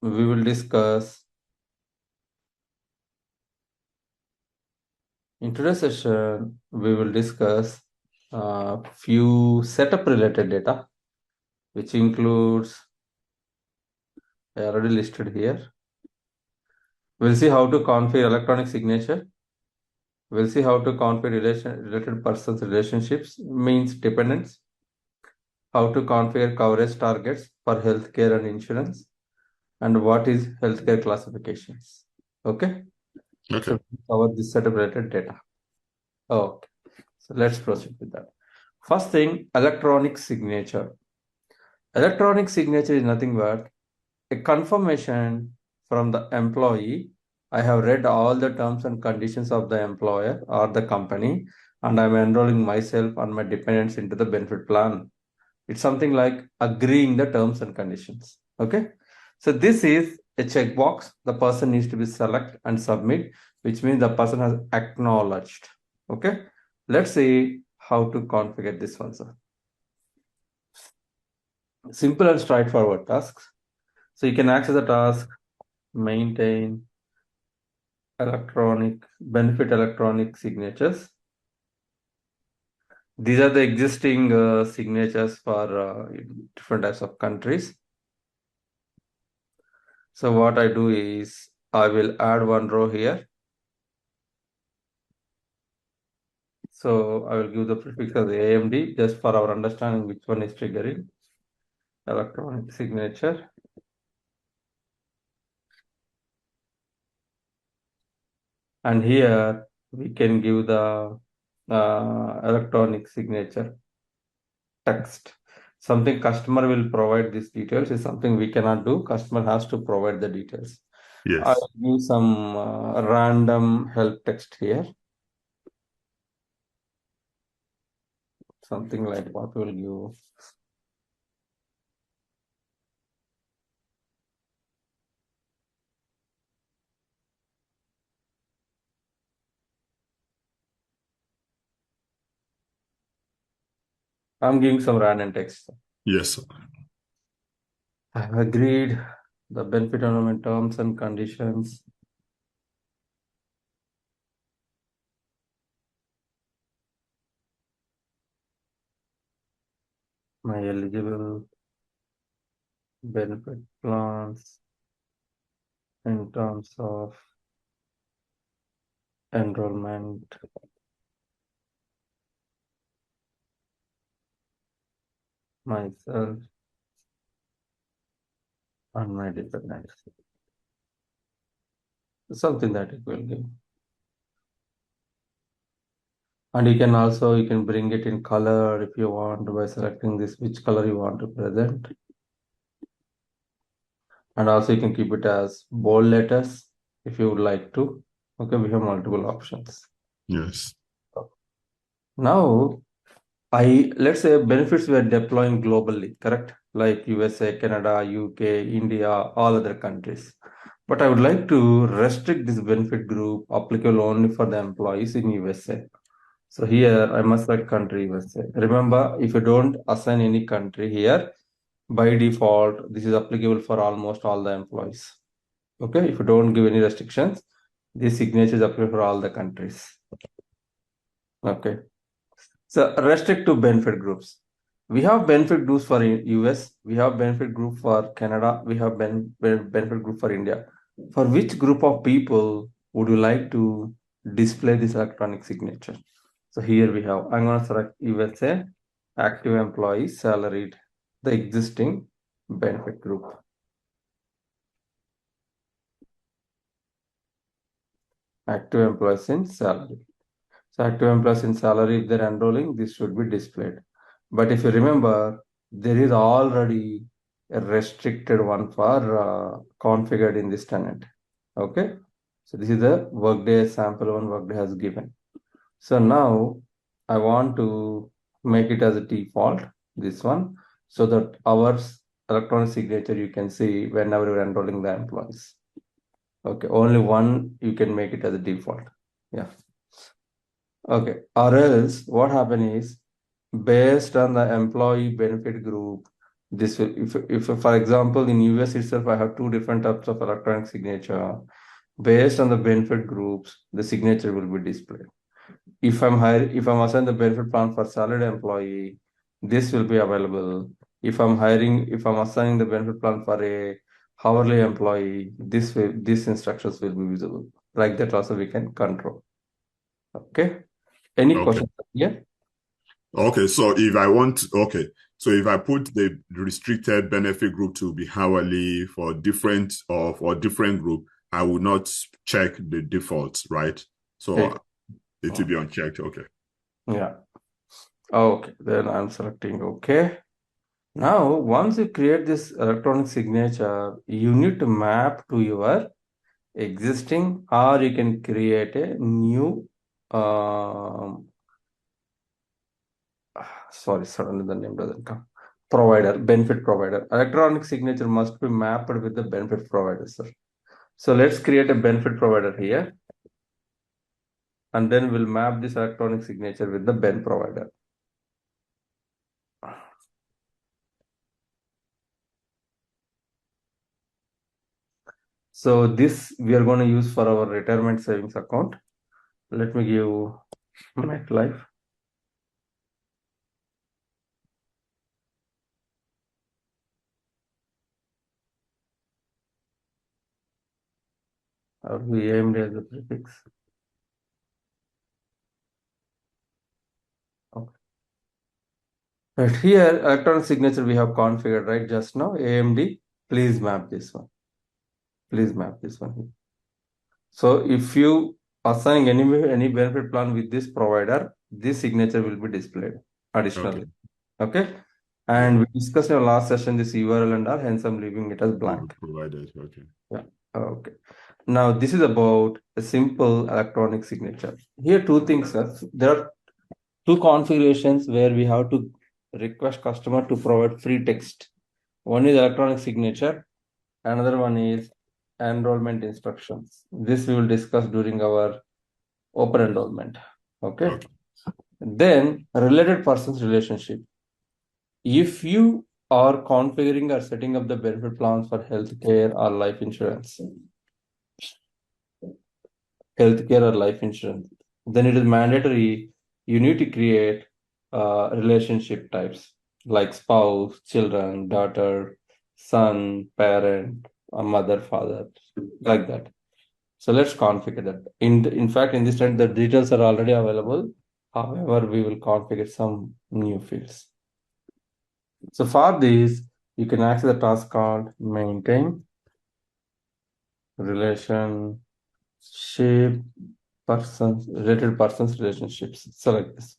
We will discuss in today's session. We will discuss few setup related data, which includes I already listed here. We'll see how to configure electronic signature. We'll see how to configure related persons relationships, means dependents, how to configure coverage targets for healthcare and insurance, and what is healthcare classifications. Okay. Okay. So cover this setup related data. Okay. So let's proceed with that. First thing, electronic signature. Electronic signature is nothing but a confirmation from the employee. I have read all the terms and conditions of the employer or the company, and I'm enrolling myself and my dependents into the benefit plan. It's something like agreeing the terms and conditions. Okay. So this is a checkbox. The person needs to be select and submit, which means the person has acknowledged. Okay. Let's see how to configure this one, sir. Simple and straightforward tasks. So you can access the task, maintain benefit electronic signatures. These are the existing signatures for different types of countries. So what I do is I will add one row here. So I will give the prefix as AMD just for our understanding which one is triggering electronic signature. And here we can give the electronic signature text. Something customer will provide these details is something we cannot do. Customer has to provide the details. Yes. I'll give some random help text here. Something like what will you? I'm giving some random text. Yes, sir. I have agreed the benefit enrollment terms and conditions. My eligible benefit plans in terms of enrollment, myself, and my dependents. Something that it will give. And you can bring it in color if you want by selecting this, which color you want to present. And also you can keep it as bold letters if you would like to. Okay, we have multiple options. Yes. Now, let's say benefits we are deploying globally, correct? Like USA, Canada, UK, India, all other countries. But I would like to restrict this benefit group applicable only for the employees in USA. So here I must select country USA. Remember, if you don't assign any country here, by default, this is applicable for almost all the employees. Okay, if you don't give any restrictions, this signature is applicable for all the countries. Okay. So restrict to benefit groups. We have benefit groups for US, we have benefit group for Canada, we have benefit group for India. For which group of people would you like to display this electronic signature? So here we have, I'm going to select USA, active employees, salaried, the existing benefit group. Active employees in salary. So active employees in salary, if they're enrolling, this should be displayed. But if you remember, there is already a restricted one for configured in this tenant. Okay. So this is the Workday sample one Workday has given. So now I want to make it as a default, this one, so that our electronic signature you can see whenever you're enrolling the employees. Okay, only one you can make it as a default. Yeah. Okay, or else what happen is based on the employee benefit group, this will, if for example in US itself I have two different types of electronic signature, based on the benefit groups, the signature will be displayed. If I'm assigned the benefit plan for salaried employee, this will be available. If I'm assigning the benefit plan for a hourly employee, these instructions will be visible. Like that also we can control. Okay. Any Okay. questions here? Okay. So if I put the restricted benefit group to be hourly for different group, I will not check the defaults, right? So Take. it will be unchecked. Okay. Yeah. Okay. Then I'm selecting okay. Now, once you create this electronic signature, you need to map to your existing, or you can create a new, sorry, suddenly the name doesn't come. Provider, benefit provider. Electronic signature must be mapped with the benefit provider, sir. So let's create a benefit provider here, and then we'll map this electronic signature with the Ben provider. So this we are going to use for our retirement savings account. Let me give MetLife. Or we aimed as a prefix. Okay. But here, electronic signature we have configured, right? Just now, AMD, please map this one. Please map this one. So if you assign any benefit plan with this provider, this signature will be displayed Okay. additionally. Okay. Yeah. And we discussed in our last session this URL and all, hence I'm leaving it as blank. Provided. Okay. Yeah. Okay. Now this is about a simple electronic signature. Here, two things, sir. There are two configurations where we have to request customer to provide free text. One is electronic signature, another one is enrollment instructions. This we will discuss during our open enrollment. Okay. Okay. Then related persons relationship. If you are configuring or setting up the benefit plans for healthcare or life insurance, then it is mandatory you need to create relationship types like spouse, children, daughter, son, parent, mother, father, like that. So let's configure that. In fact, in this time, the details are already available. However, we will configure some new fields. So for this, you can access the task called maintain relationship related persons relationships. Select this.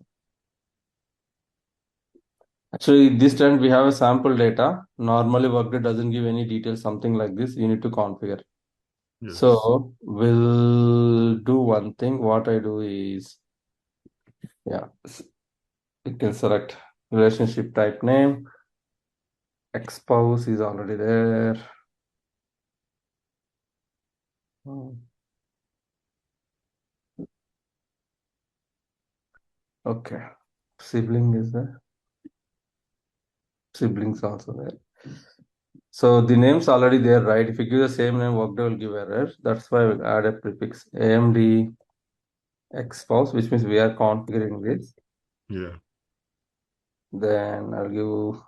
Actually, this time we have a sample data. Normally, Workday doesn't give any details, something like this. You need to configure. Yes. So we'll do one thing. What I do is, yeah, you can select relationship type name. Expose is already there. Okay. Sibling is there. Siblings also there. So the name's already there, right? If you give the same name, Workday will give error. That's why we'll add a prefix AMD expose, which means we are configuring this. Yeah. Then I'll give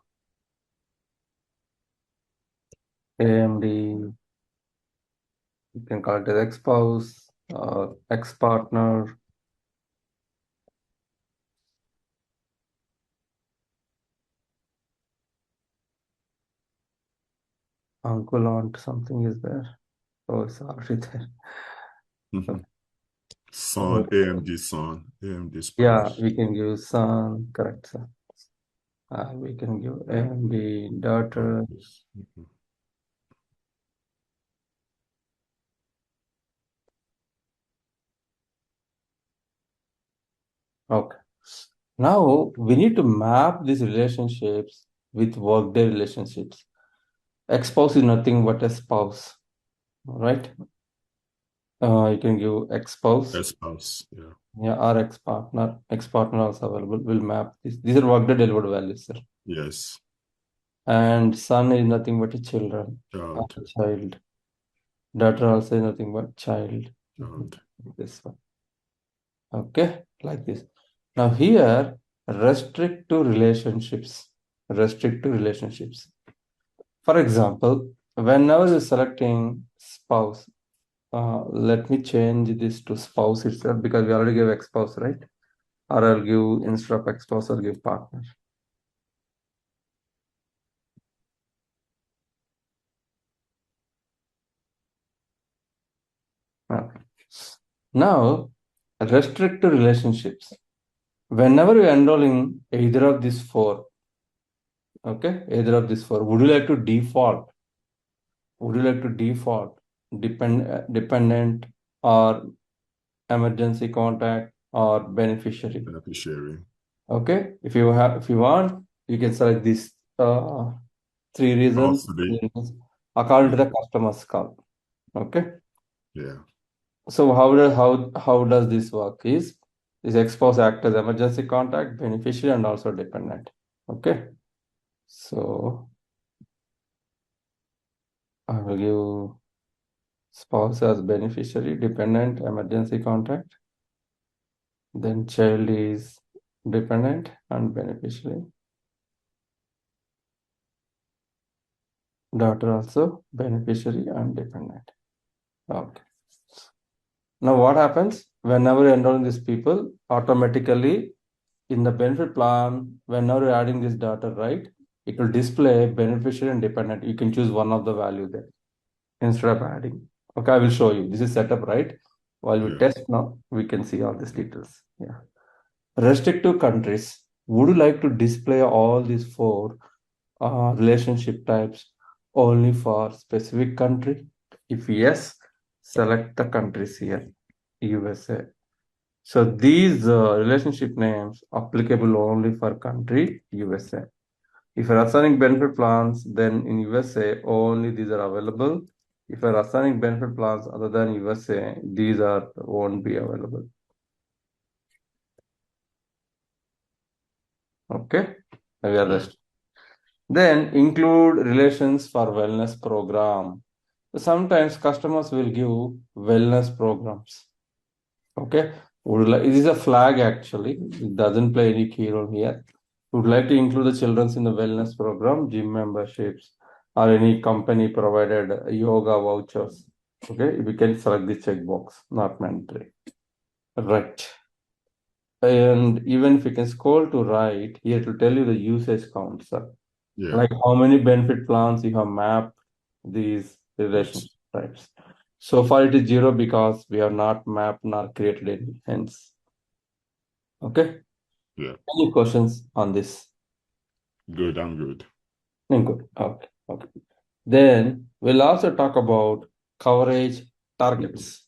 AMD, you can call it as expose or ex-partner. Uncle, aunt, something is there. Oh, it's already there. Mhm. Son, Okay. AMD son, AMD Yeah, spouse. we can give son, correct, sir. We can give AMD daughter. Spouse. Mhm. Okay. Now we need to map these relationships with workday relationships. Ex-spouse is nothing but a spouse, right? You can give ex-spouse. Ex-spouse. Yeah. Yeah, or ex-partner. Ex-partner also available. We'll map this. These are workday delivered values, sir. Yes. And son is nothing but a children. Or Child. a child. Daughter also is nothing but child. Child. This one. Okay, like this. Now here, restrict to relationships. Restrict to relationships. For example, whenever you're selecting spouse, let me change this to spouse itself because we already gave ex-spouse, right? Or I'll give, instead of ex-spouse, I'll give partner. Okay. Now, restrict to relationships. Whenever you enroll in either of these four, okay, either of these four, would you like to default? Would you like to default dependent or emergency contact or beneficiary? Beneficiary. Okay, if you want, you can select these three reasons Custody. according to Yeah. the customer's call. Okay. Yeah. So how does this work? Is ex-spouse act as emergency contact, beneficiary, and also dependent. Okay. So I will give spouse as beneficiary, dependent, emergency contact. Then child is dependent and beneficiary. Daughter also beneficiary and dependent. Okay. Now what happens whenever you enroll these people, automatically in the benefit plan, whenever you're adding this data, right, it will display beneficiary and dependent. You can choose one of the value there instead of adding. Okay, I will show you. This is setup, right? While we Yeah. test now, we can see all these details. Yeah. Restrictive countries. Would you like to display all these four relationship types only for specific country? If yes, select the countries here. USA. So these relationship names applicable only for country USA. If you're assigning benefit plans, then in USA only these are available. If you're assigning benefit plans other than USA, these won't be available. Okay, we are Yeah. Then include relations for wellness program. Sometimes customers will give wellness programs. Okay, it is a flag actually. It doesn't play any key role here. Would like to include the children's in the wellness program, gym memberships, or any company provided yoga vouchers. Okay, we can select the checkbox, not mandatory. Right. And even if you can scroll to right, here to tell you the usage count, sir. Yeah. Like how many benefit plans you have mapped these relationship types. So far it is 0 because we have not mapped nor created any, hence. Okay. Yeah. Any questions on this? Good. I'm good. Good. Okay. Okay. Then we'll also talk about coverage targets.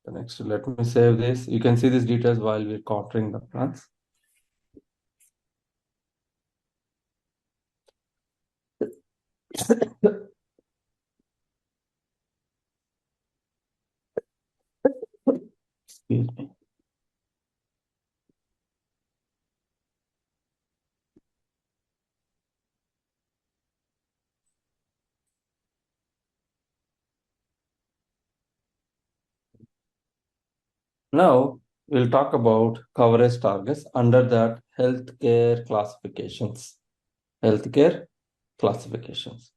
The next, let me save this. You can see these details while we're countering the plans. Excuse me. Now we'll talk about coverage targets under that healthcare classifications. Healthcare classifications.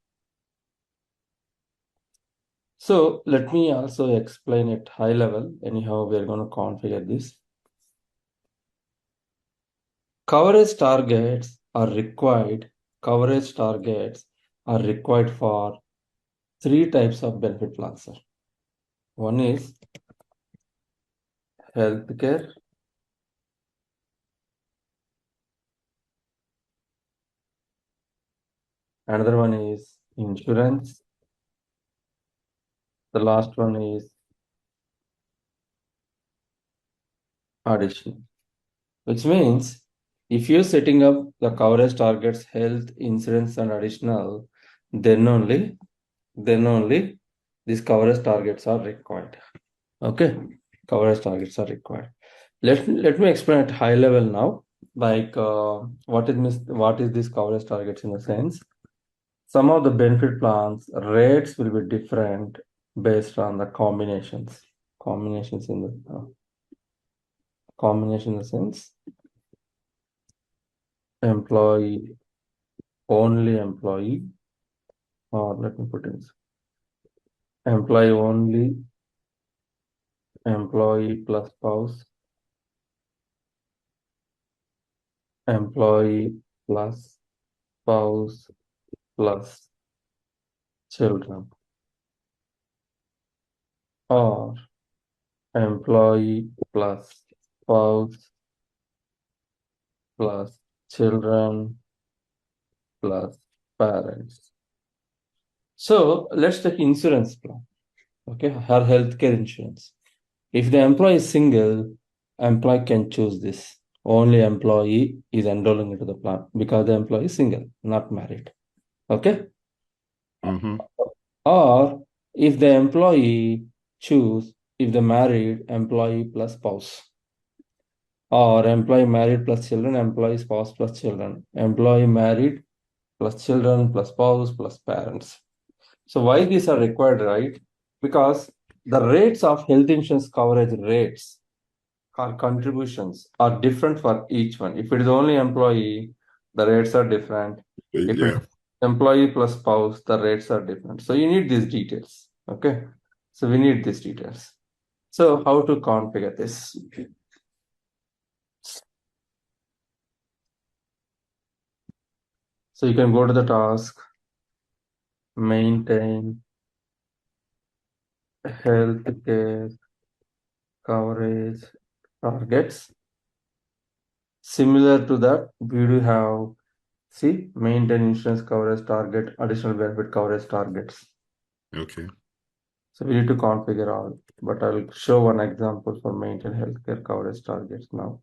So let me also explain it high level. Anyhow, we're going to configure this. Coverage targets are required. Coverage targets are required for three types of benefit plans, sir. One is healthcare. Another one is insurance. The last one is additional, which means if you're setting up the coverage targets, health, insurance, and additional, then only these coverage targets are required. Okay, coverage targets are required. Let me explain at high level now. Like what is this coverage targets in a sense? Some of the benefit plans rates will be different based on the combinations. Combinations in the combination in the sense employee only employee, or let me put in this, employee only, employee plus spouse, employee plus spouse plus children, or employee plus spouse plus children plus parents. So let's take insurance plan. Okay, her healthcare insurance. If the employee is single, employee can choose this. Only employee is enrolling into the plan because the employee is single, not married. Okay. Mm-hmm. Or if the employee choose if the married employee plus spouse, or employee married plus children, employee spouse plus children, employee married plus children plus spouse plus parents. So why these are required, right? Because the rates of health insurance coverage rates or contributions are different for each one. If it is only employee, the rates are different. If Yeah. it's employee plus spouse, the rates are different. So you need these details. Okay. So we need these details. So how to configure this? So you can go to the task, maintain healthcare coverage targets. Similar to that, we do have, see, maintain insurance coverage target, additional benefit coverage targets. Okay. So we need to configure all, but I'll show one example for maintain healthcare coverage targets now.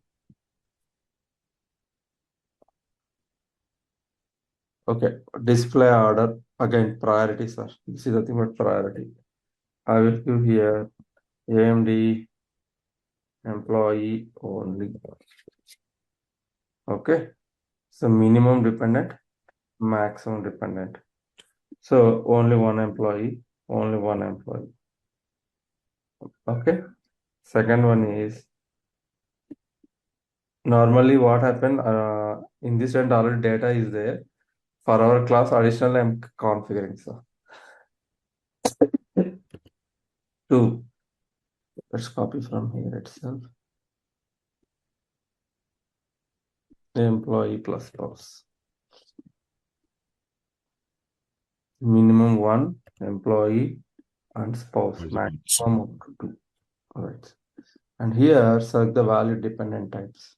Okay, display order, again, priorities are, this is the thing about priority. I will give here AMD employee only. Okay, so minimum dependent, maximum dependent. So only one employee, only one employee. Okay, second one is normally what happened in this end already data is there. For our class additionally I'm configuring. So two, let's copy from here itself. Employee plus spouse. Minimum one employee and spouse. Maximum of two. All right. And here select the value dependent types.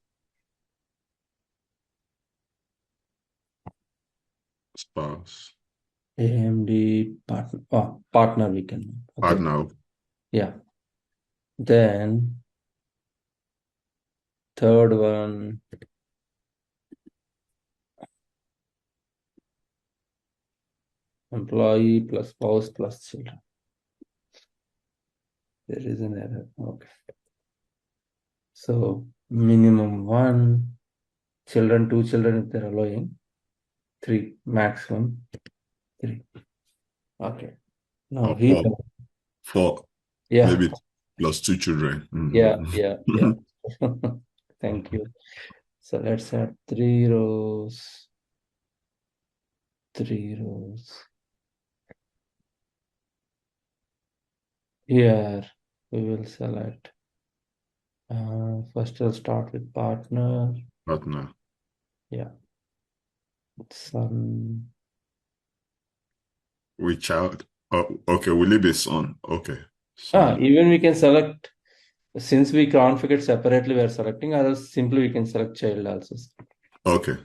Spouse. AMD partner. Oh, partner we can. Okay. Partner. Yeah. Then third one. Employee plus spouse plus children. There is an error. Okay. So minimum one, children, two children if they're allowing, three, maximum three. Okay. Now Or here, four. yeah, Maybe plus two children. yeah. Thank you. So let's add three rows. Here we will select. First, I'll start with partner. Partner. Yeah. Son. With child. Oh, okay. Will it be son? Okay. Son. Even we can select, since we configured separately, we are selecting, or else simply we can select child also. Okay.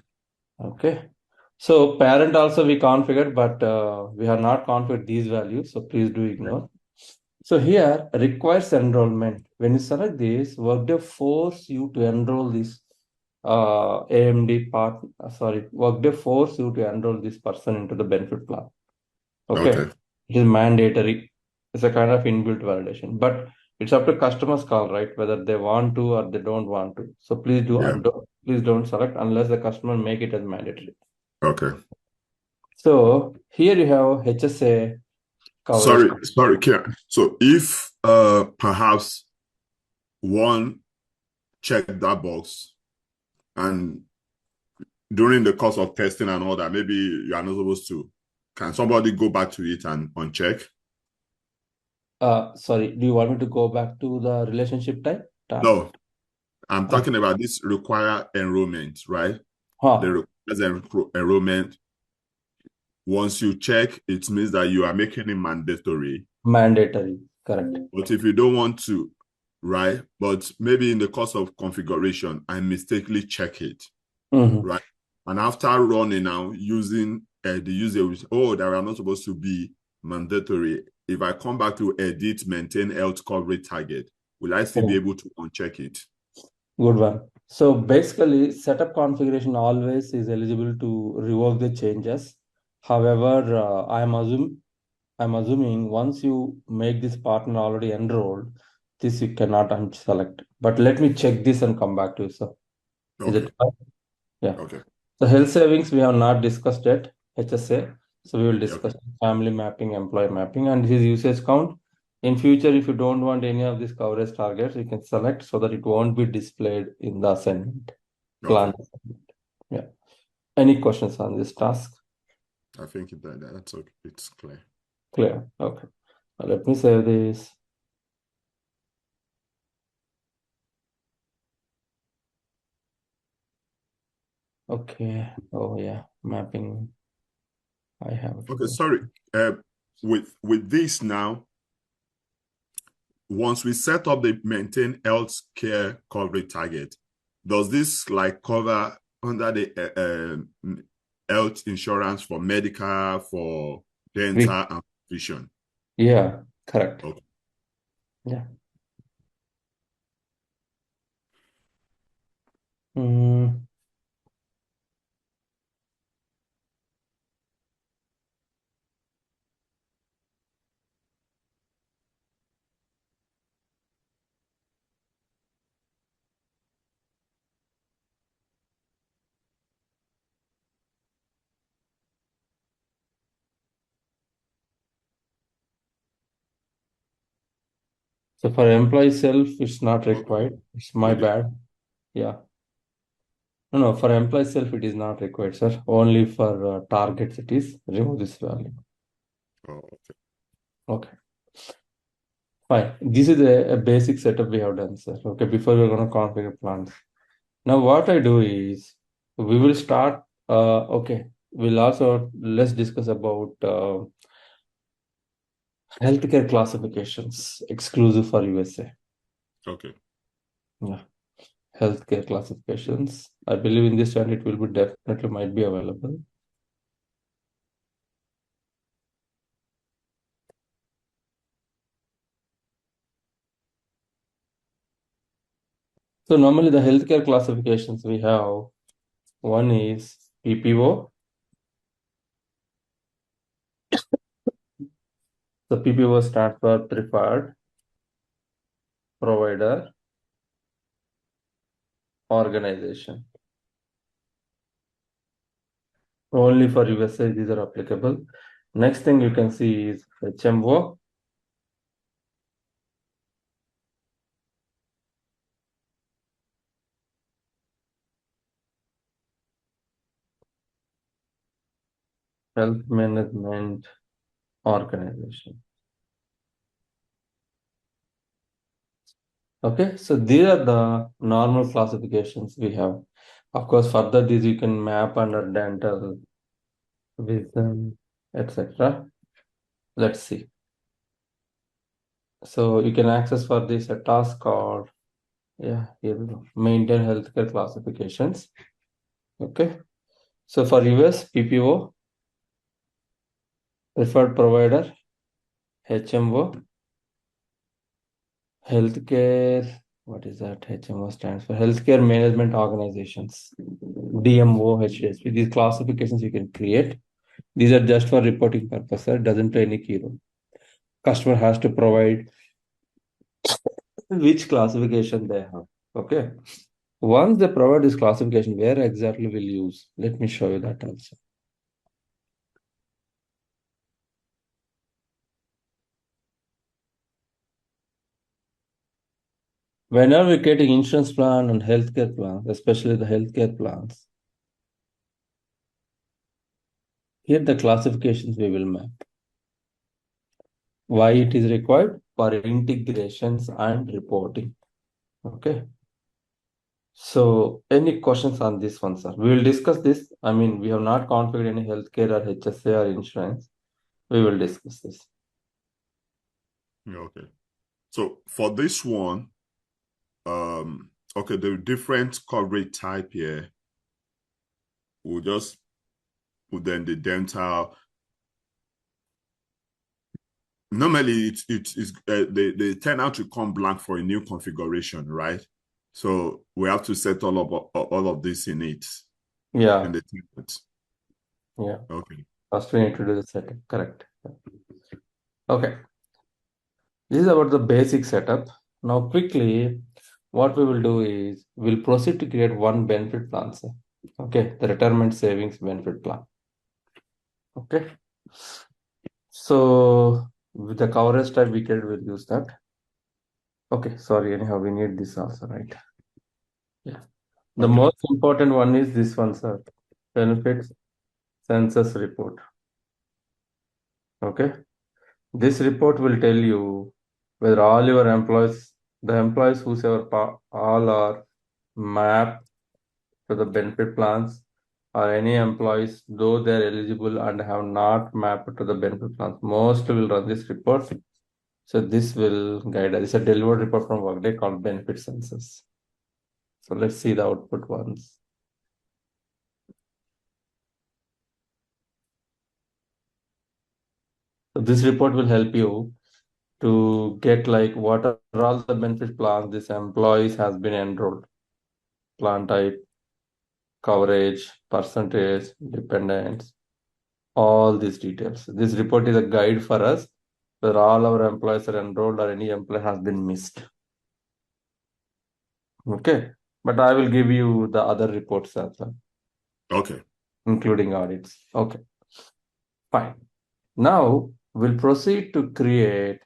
Okay. So parent also we configured, but we have not configured these values. So please do ignore. So here requires enrollment. When you select this, Workday force you to enroll this AMD part. Workday force you to enroll this person into the benefit plan. Okay. Okay. It is mandatory. It's a kind of inbuilt validation, but it's up to customers' call, right? Whether they want to or they don't want to. So Yeah. please don't select unless the customer make it as mandatory. Okay. So here you have HSA coverage. Sorry, Kia. So if perhaps one checked that box and during the course of testing and all that, maybe you are not supposed to, can somebody go back to it and uncheck? Sorry, do you want me to go back to the relationship type task? No, I'm Uh, talking about this require enrollment, right? huh, The requires enrollment. Once you check, it means that you are making it mandatory. mandatory, correct. But if you don't want to, right? But maybe in the course of configuration, I mistakenly check it, Mhm. right? And after running now, using the user, oh, that are not supposed to be mandatory. If I come back to edit, maintain health coverage target, will I still be able to uncheck it? Good one. So basically, setup configuration always is eligible to revoke the changes. However, I'm assuming once you make this partner already enrolled, this you cannot unselect. But let me check this and come back to you, sir. Is Okay, it fine? Yeah. okay, So health savings we have not discussed yet, HSA. So we will okay, discuss family mapping, employee mapping, and his usage count. In future, if you don't want any of these coverage targets, you can select so that it won't be displayed in the assignment okay. plan. Yeah. Any questions on this task? I think that's okay. It's clear. Clear. Okay. Now let me save this. Okay. Oh yeah, mapping. I have to Okay, go. sorry. Uh, with this now, once we set up the maintain health care coverage target, does this like cover under the health insurance for medical, for dental, and vision? Yeah, correct. Okay. Yeah. Mm, so for employee self, it's not Okay. required. It's my Okay. bad. Yeah. No, no, for employee self, it is not required, sir. Only for targets, it is. Remove this value. Oh, okay. Okay, fine. This is a basic setup we have done, sir. Okay, before we're going to configure plans. Now, what I do is we will start. Okay, we'll also let's discuss about healthcare classifications exclusive for USA. Okay. Yeah, healthcare classifications. I believe in this one it will be definitely might be available. So normally the healthcare classifications we have, one is PPO. The PPO stands for Preferred Provider Organization. Only for USA these are applicable. Next thing you can see is HMO. Health Management Organization. Okay, so these are the normal classifications we have. Of course, further these you can map under dental, vision, etc. Let's see. So you can access for this a task called, yeah, here we go, maintain healthcare classifications. Okay, so for US PPO, preferred provider, HMO, healthcare, what is that? HMO stands for Healthcare Management Organizations, DMO, HDSP. These classifications you can create. These are just for reporting purpose, sir. Doesn't play any key role. Customer has to provide which classification they have. Okay. Once they provide this classification, where exactly we'll use? Let me show you that also. Whenever we're getting insurance plan and healthcare plans, especially the healthcare plans, here the classifications we will map. Why it is required? For integrations and reporting. Okay. So any questions on this one, sir? We will discuss this. I mean, we have not configured any healthcare or HSA or insurance. We will discuss this. Yeah, okay. So for this one, okay, the different coverage type here, we'll just put then the dental. Normally, they tend out to come blank for a new configuration, right? So we have to set all of this in it Yeah. in the template. Yeah. Okay. First, we need to do the setup. Correct. Okay. This is about the basic setup. Now, quickly, what we will do is we'll proceed to create one benefit plan, sir. Okay, the retirement savings benefit plan. Okay. So with the coverage type we can will use that. Okay, sorry, anyhow, we need this also, right? Yeah. The Okay. most important one is this one, sir. Benefits census report. Okay. This report will tell you whether all your employees, the employees whosoever all are mapped to the benefit plans, or any employees, though they're eligible and have not mapped to the benefit plans. Most will run this report. So this will guide us. It's a delivered report from Workday called benefit census. So let's see the output once. So this report will help you to get like what are all the benefit plans this employees has been enrolled, plan type, coverage, percentage, dependents, all these details. This report is a guide for us whether all our employees are enrolled or any employee has been missed. Okay, but I will give you the other reports as well, Okay. including audits. Okay, fine. Now we'll proceed to create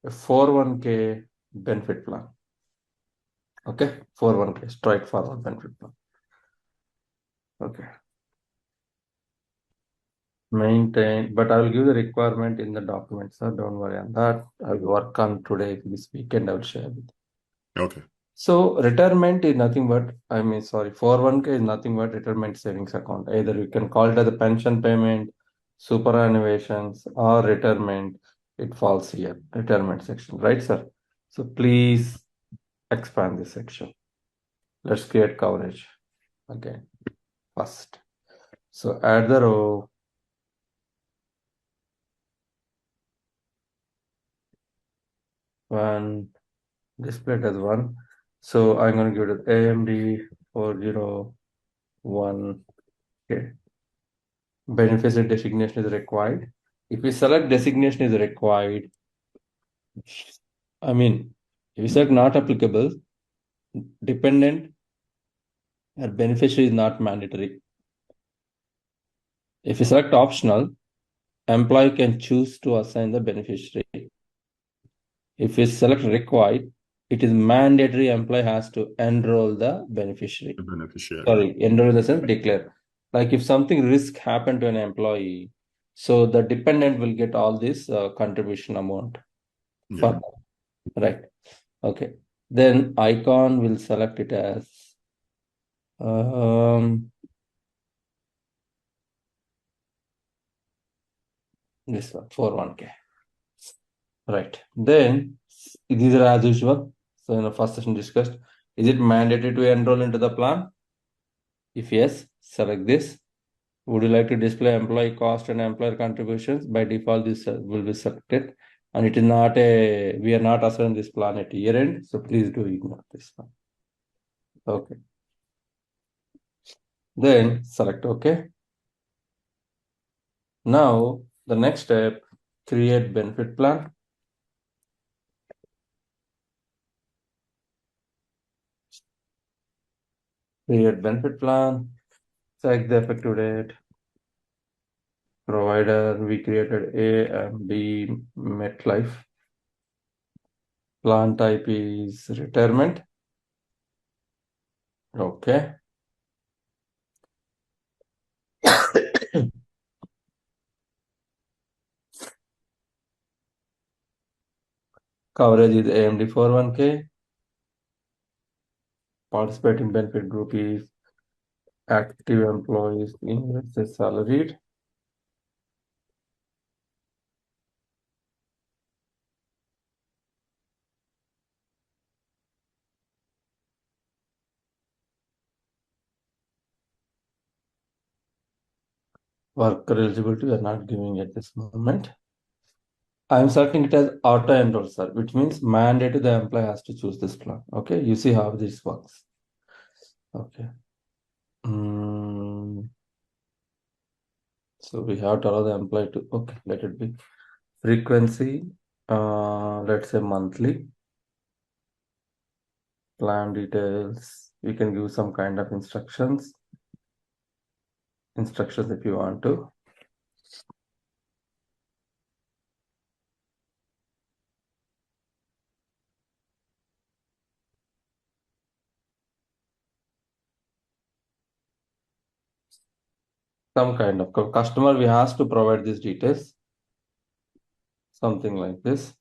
a 401k benefit plan. Okay, 401k straightforward benefit plan. Okay. Maintain, but I will give the requirement in the document, so don't worry on that. I will work on today, this weekend, I will share with you. Okay. So retirement is nothing but, 401k is nothing but retirement savings account. Either you can call it as a pension payment, superannuations, or retirement. It falls here, retirement section, right, sir? So please expand this section. Let's create coverage again first. So add the row. One, display it as one. So I'm going to give it AMD 401. Okay. Beneficiary designation is required. If we select designation is required, if you select not applicable, dependent or beneficiary is not mandatory. If you select optional, employee can choose to assign the beneficiary. If you select required, it is mandatory employee has to enroll the beneficiary. The beneficiary. Sorry, enroll in the sense declare. Like if something risk happened to an employee, so the dependent will get all this contribution amount. Yeah. Right. Okay. Then icon will select it as this one, 401k. Right. Then these are as usual. So in the first session discussed, is it mandatory to enroll into the plan? If yes, select this. Would you like to display employee cost and employer contributions? By default, this will be selected. And it is not we are not assigning this plan at year end. So please do ignore this one. Okay. Then select OK. Now the next step, create benefit plan. Create benefit plan. Check the effective date. Provider, we created A and B MetLife. Plan type is retirement. Okay. Coverage is AMD 401k. Participating benefit group is active employees, investors, salaried. Worker eligibility, we are not giving at this moment. I'm selecting it as auto enroll, sir, which means mandate the employee has to choose this plan. Okay, you see how this works. Okay. So we have to allow the employee to, okay, let it be. Frequency, let's say monthly. Plan details, we can give some kind of instructions if you want to. Some kind of customer, we have to provide these details. Something like this.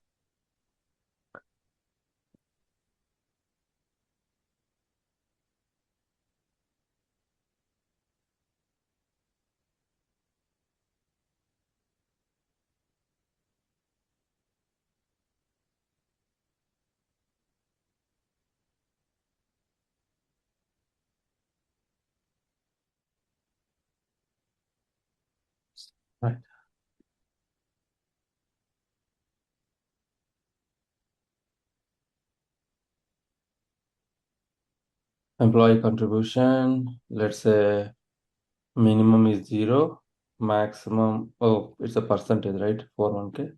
Right. Employee contribution, let's say minimum is 0, maximum, oh, it's a percentage, right? 401k.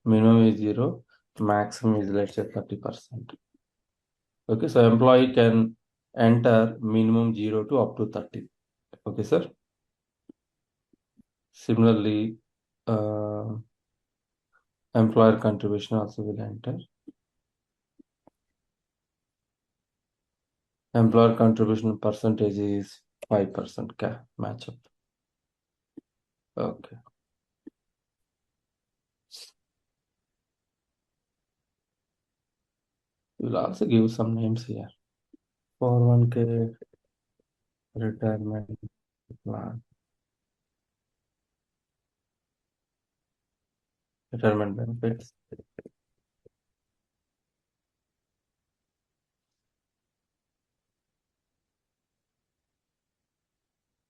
Minimum is 0, maximum is, let's say, 30%. Okay, so employee can enter minimum 0 to up to 30. Okay, sir. Similarly, employer contribution also will enter. Employer contribution percentage is 5%. Match up. Okay. We'll also give some names here. 401k, retirement plan, retirement benefits.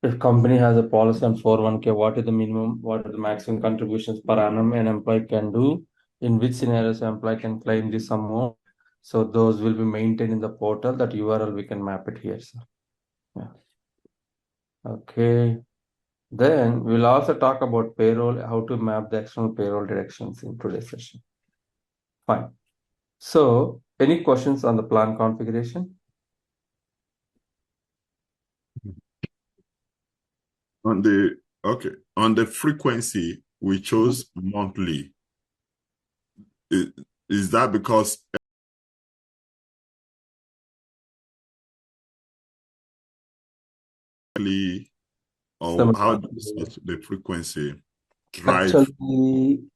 If company has a policy on 401k, what is the minimum, what are the maximum contributions per annum an employee can do? In which scenarios employee can claim this amount? So those will be maintained in the portal. That URL we can map it here, sir. Yeah. Okay. Then we'll also talk about payroll, how to map the external payroll directions in today's session. Fine. So any questions on the plan configuration? On the frequency, we chose monthly. Is that because or how does the frequency drive?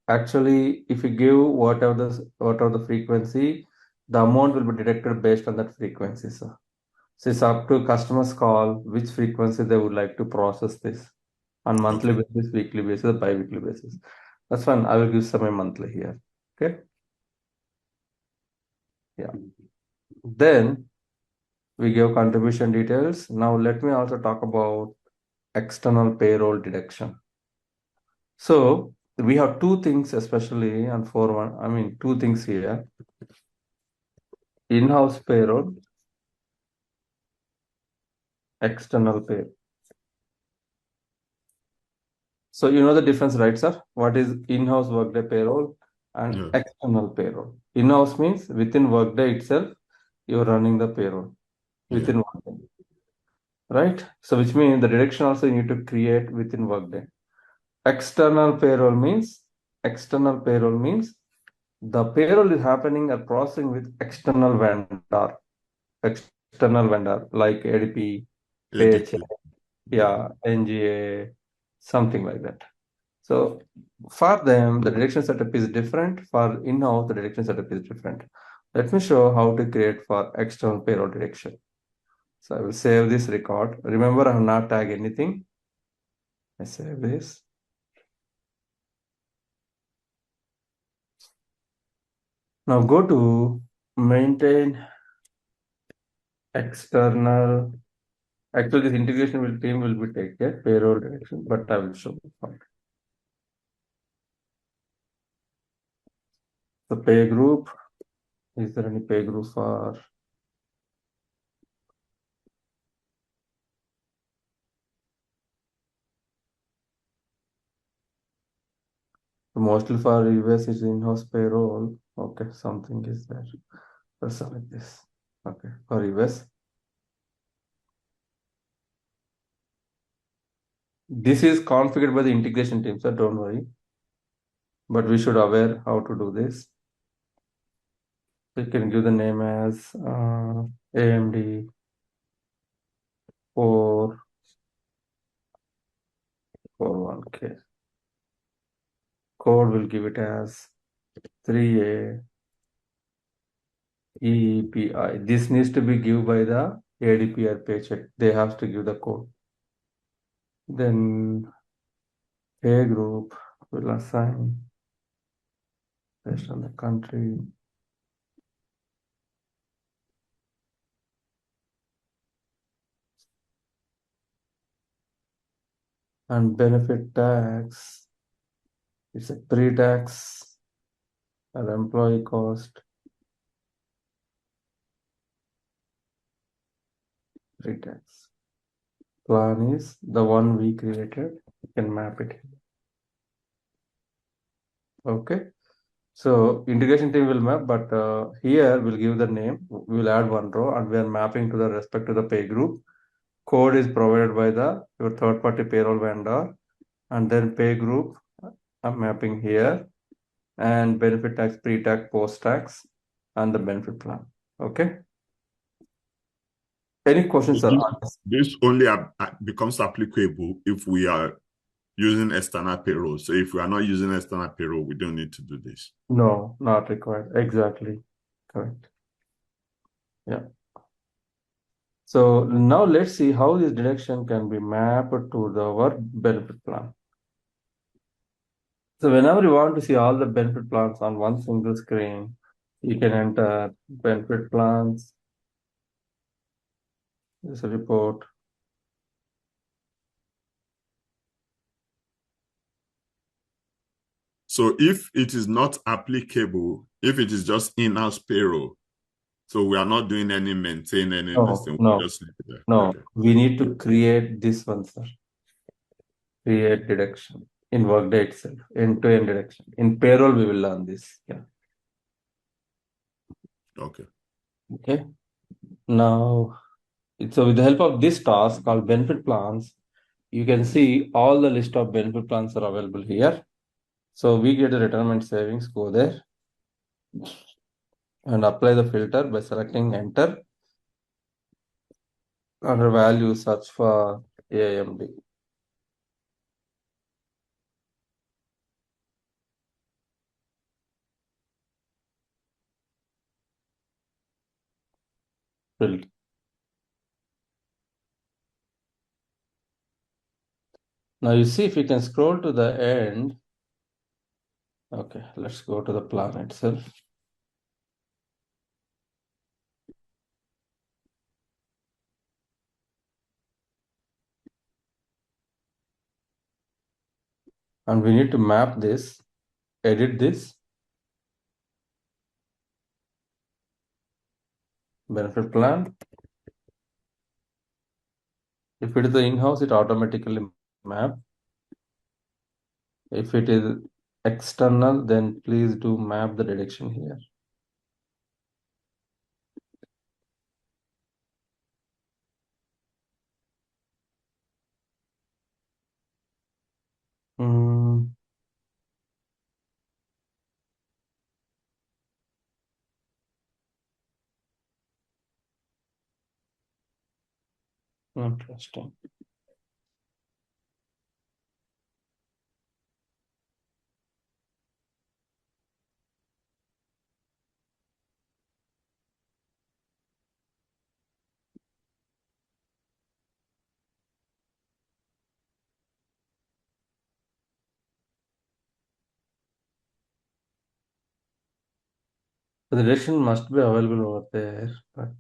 Actually, if you give whatever the frequency, the amount will be deducted based on that frequency, sir. So it's up to customers call which frequency they would like to process this on monthly basis, weekly basis, bi-weekly basis. That's fine. I will give some monthly here. Okay. Yeah. Then we give contribution details. Now let me also talk about external payroll deduction. So we have two things, especially on 4.1. I mean, two things here. In-house payroll, external payroll. So you know the difference, right, sir? What is in-house Workday payroll and external payroll? In-house means within Workday itself, you're running the payroll within Workday. right? So which means the deduction also you need to create within Workday. External payroll means the payroll is happening or processing with external vendor like ADP, Paycheck, ADP. yeah, NGA, something like that. So for them, the deduction setup is different. For in-house, the deduction setup is different. Let me show how to create for external payroll deduction. So I will save this record. Remember, I have not tagged anything. I save this. Now go to maintain external. Actually, this integration team will be take care payroll deduction, but I will show you. The pay group. Is there any pay group for mostly for US is in-house payroll? Okay, something is there. Let's select this. Okay, for US. This is configured by the integration team, so don't worry. But we should aware how to do this. We can give the name as AMD 441K. Code will give it as 3A EPI. This needs to be given by the ADP or Paycheck. They have to give the code. Then pay group will assign based on the country. And benefit tax, it's a pre-tax or employee cost. Pre-tax plan is the one we created. You can map it. Okay. So integration team will map, but here we'll give the name. We'll add one row, and we are mapping to the respect to the pay group. Code is provided by your third-party payroll vendor, and then pay group. I'm mapping here, and benefit tax, pre-tax, post-tax, and the benefit plan. Okay. Any questions are asked? This only becomes applicable if we are using external payroll. So if we are not using external payroll, we don't need to do this. No, not required. Exactly. Correct. Yeah. So now let's see how this deduction can be mapped to the work benefit plan. So whenever you want to see all the benefit plans on one single screen, you can enter benefit plans, this report. So if it is not applicable, if it is just in-house payroll, so we are not doing any maintaining anything, we just leave it there. No. Okay. We need to create this one, sir. Create deduction in Workday itself, end-to-end deduction. In payroll, we will learn this. Yeah. Okay. Okay. Now, so with the help of this task called benefit plans, you can see all the list of benefit plans are available here. So we get the retirement savings, go there and apply the filter by selecting enter. Under value, search for AMD. Filter. Now you see if you can scroll to the end. Okay, let's go to the plan itself. And we need to map this, edit this. Benefit plan. If it is the in-house, it automatically map. If it is external, then please do map the deduction here. Interesting. So the direction must be available over there, but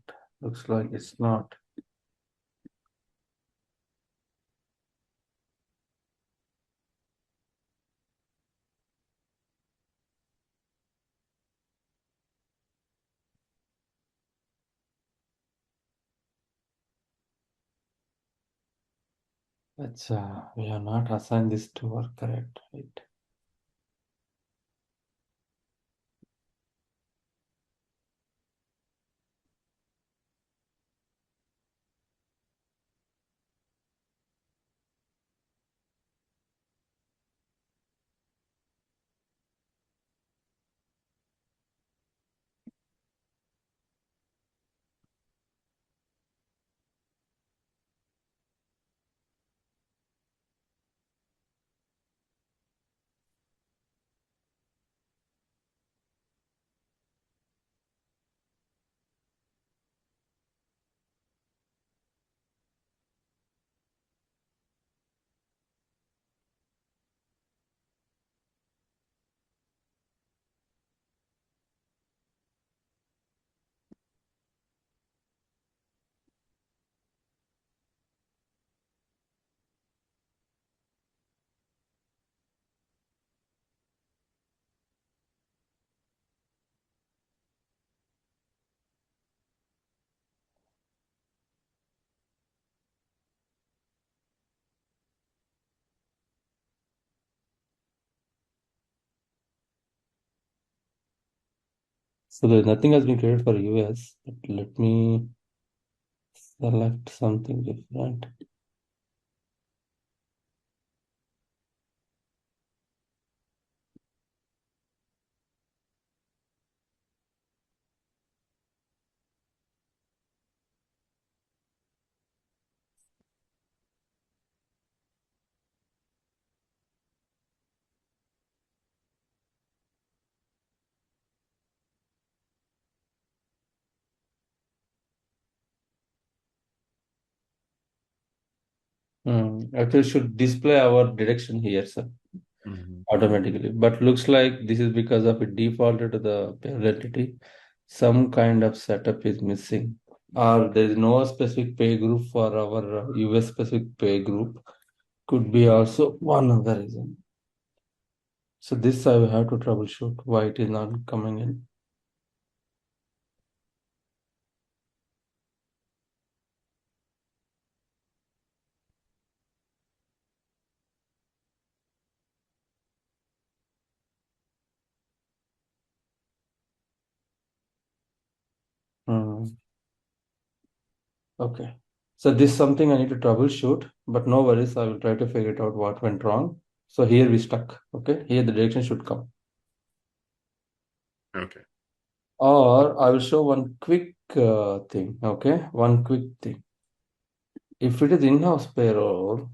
looks like it's not. That's we have not assigned this to our correct, right? So nothing has been created for US, but let me select something different. Actually, should display our direction here, sir, Mhm. automatically. But looks like this is because of it defaulted to the parent entity. Some kind of setup is missing, or there is no specific pay group for our US specific pay group. Could be also one other reason. So this I will have to troubleshoot why it is not coming in. Hmm. Okay. So this is something I need to troubleshoot, but no worries. I will try to figure it out what went wrong. So here we stuck. Okay. Here the direction should come. Okay. Or I will show one quick thing. Okay. One quick thing. If it is in-house payroll,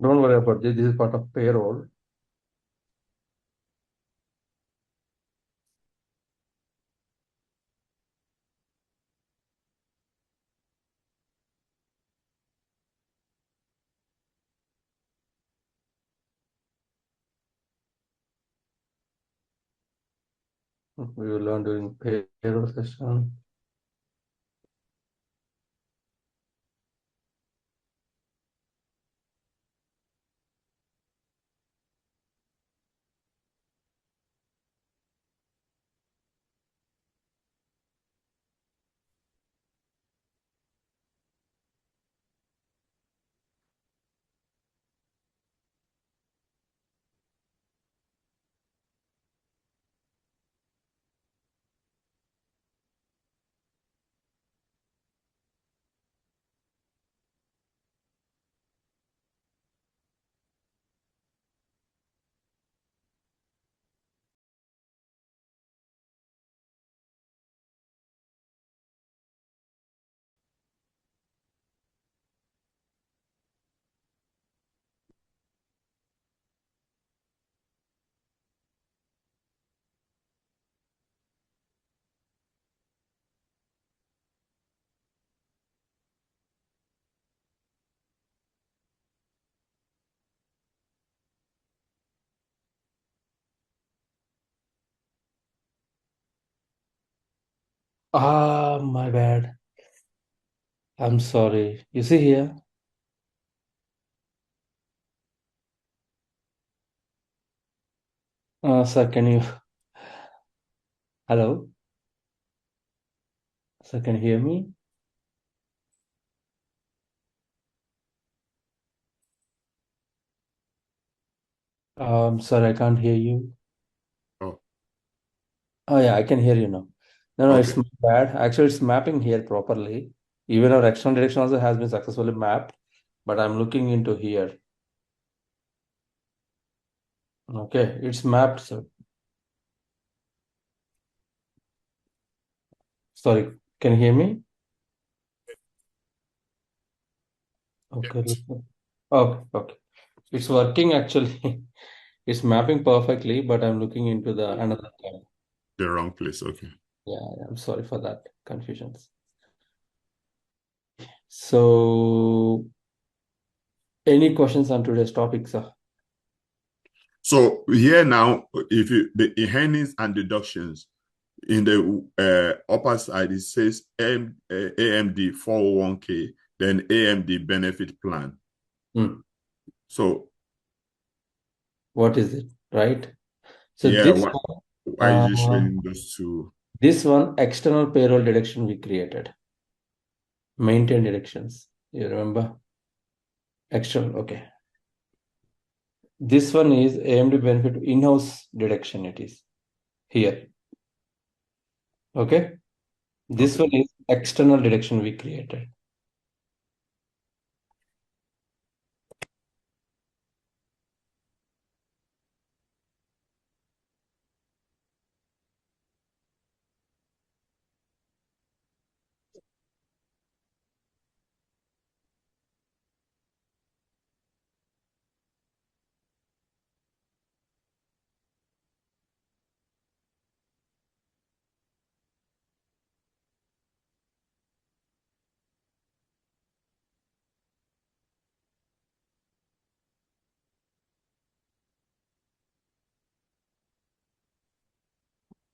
don't worry about this. This is part of payroll. We will learn during payroll session. Ah, my bad. I'm sorry. You see here? Sir, can you... Hello? Sir, can you hear me? Sorry, I can't hear you. Oh, Oh, yeah, I can hear you now. No, no, it's okay. my bad. Actually, it's mapping here properly. Even our external direction also has been successfully mapped, but I'm looking into here. Okay, it's mapped, sir. Sorry, can you hear me? Okay, Yes. okay, okay. It's working actually. It's mapping perfectly, but I'm looking into the another tab. The wrong place. Okay. Yeah, I'm sorry for that confusions. So, any questions on today's topic, sir? So here now, if you the earnings and deductions in the upper side, it says AMD 401k, then AMD benefit plan. Hmm. So What is it, right? So yeah, why is it uh, showing those two? this one external payroll deduction we created, maintain deductions. You remember? External, okay. This one is AMD benefit in-house deduction. It is here, okay. This Okay. one is external deduction we created.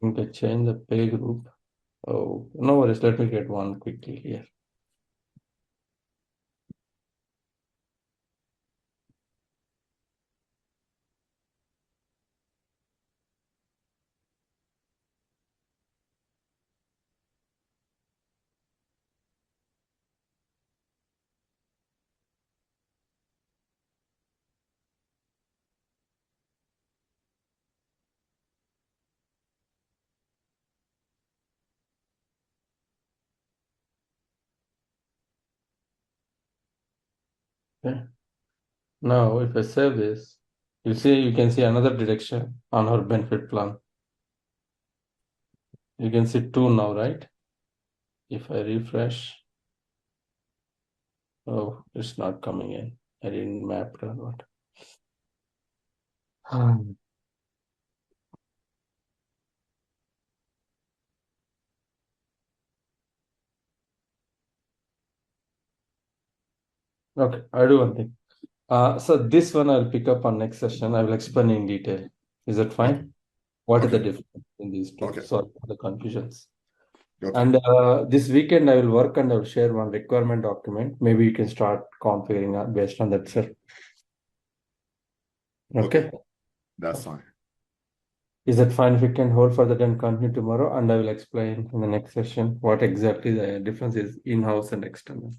Okay, change the pay group. Oh, no worries. Let me get one quickly here. Okay. Now, if I save this, you can see another deduction on our benefit plan. You can see two now, right? If I refresh, oh, it's not coming in. I didn't map it or what. Hmm. Okay, I'll do one thing. So this one I'll pick up on next session. I will explain in detail. Is that Okay. fine? What is the Okay. difference in these two? Okay. Sorry for the confusions. Okay. And this weekend I will work and I will share one requirement document. Maybe you can start configuring based on that, sir. Okay. Okay. That's fine. Is that fine if we can hold for that and continue tomorrow? And I will explain in the next session what exactly the difference is in-house and external.